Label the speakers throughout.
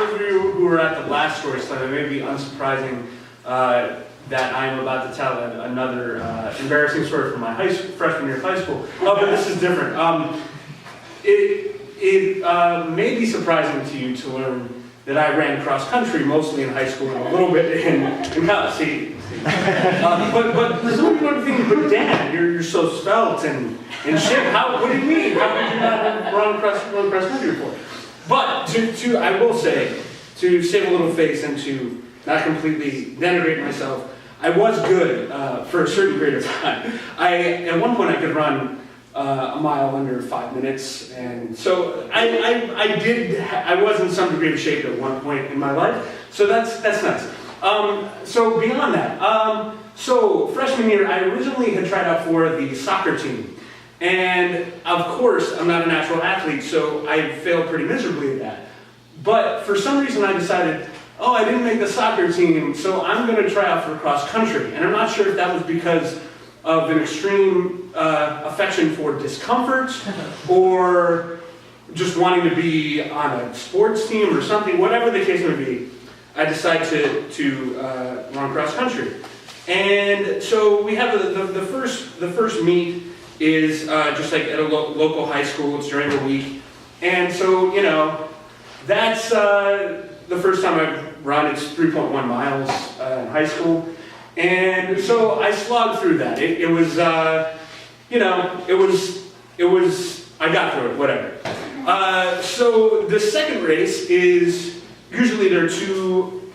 Speaker 1: those of you who were at the last story time, it may be unsurprising that I'm about to tell another embarrassing story from my freshman year of high school. Oh, but this is different. It may be surprising to you to learn that I ran cross country mostly in high school and a little bit in college. See, but some people are thinking, but Dan, you're so svelte and shit. What do you mean? How could you not run cross country before? But I will say, to save a little face and to not completely denigrate myself, I was good for a certain period of time. At one point I could run a mile under 5 minutes, and so I was in some degree of shape at one point in my life. So that's nice. So beyond that, so freshman year I originally had tried out for the soccer team. And of course, I'm not a natural athlete, so I failed pretty miserably at that. But for some reason I decided, oh, I didn't make the soccer team, so I'm going to try out for cross country. And I'm not sure if that was because of an extreme affection for discomfort, or just wanting to be on a sports team or something, whatever the case may be, I decided to run cross country. And so we have the first meet is just like at a local high school. It's during the week. And so, you know, that's the first time I've run. It's 3.1 miles in high school. And so I slogged through that. It was, you know, it was, I got through it, whatever. So the second race is, usually there are two,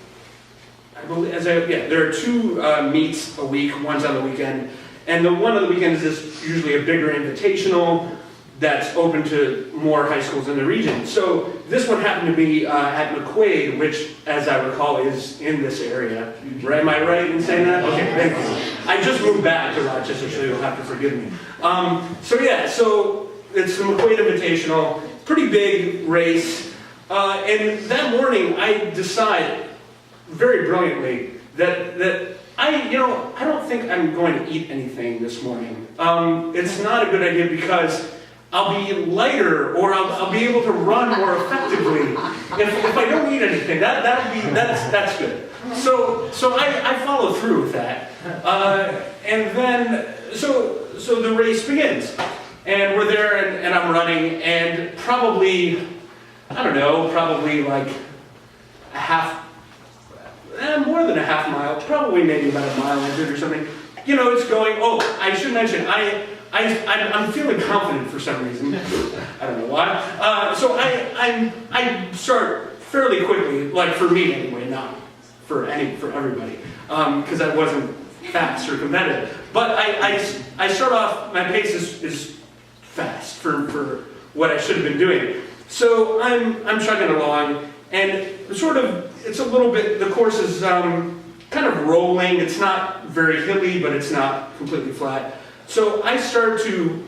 Speaker 1: there are two meets a week, one's on the weekend. And the one on the weekend is usually a bigger invitational that's open to more high schools in the region. So this one happened to be at McQuaid, which, as I recall, is in this area. Am I right in saying that? Okay, thank you. I just moved back to Rochester, so you'll have to forgive me. So it's the McQuaid Invitational, pretty big race. And that morning, I decide very brilliantly that I don't think I'm going to eat anything this morning. It's not a good idea because I'll be lighter, or I'll be able to run more effectively if I don't eat anything. That's good. So I follow through with that, and then so the race begins, and we're there, and I'm running, and probably like a half. More than a half mile, probably maybe about a mile into it or something. You know, it's going, oh, I should mention, I'm feeling confident for some reason. I don't know why. So I start fairly quickly, like for me anyway, not for everybody, because I wasn't fast or competitive. But I start off, my pace is fast for what I should have been doing. So I'm chugging along, and it's a little bit, the course is kind of rolling. It's not very hilly, but it's not completely flat. So I start to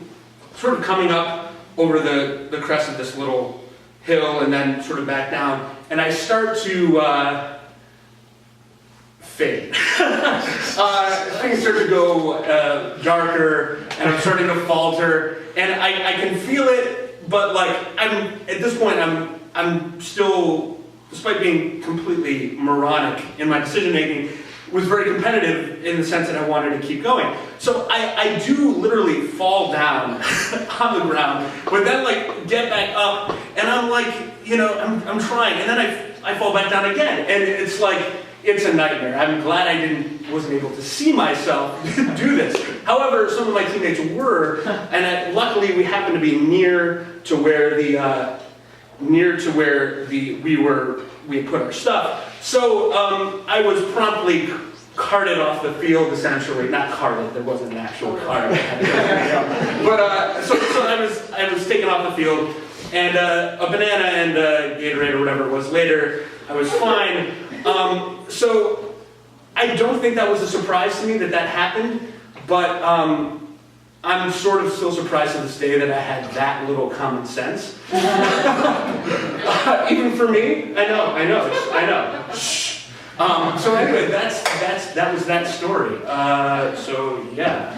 Speaker 1: sort of coming up over the crest of this little hill and then sort of back down, and I start to fade. Things start to go darker, and I'm starting to falter, and I can feel it, but like at this point I'm still, despite being completely moronic in my decision making, was very competitive in the sense that I wanted to keep going. So I do literally fall down on the ground, but then like get back up, and I'm like, you know, I'm trying, and then I fall back down again, and it's like, it's a nightmare. I'm glad I wasn't able to see myself do this. However, some of my teammates were, and luckily we happened to be near to where we had put our stuff. So I was promptly carted off the field, essentially. Not carted, there wasn't an actual cart. But so I was taken off the field, and a banana and a Gatorade or whatever it was later, I was fine. So I don't think that was a surprise to me that happened, but I'm sort of still surprised to this day that I had that little common sense. Even for me, I know. Shh. So anyway, that was that story. So yeah.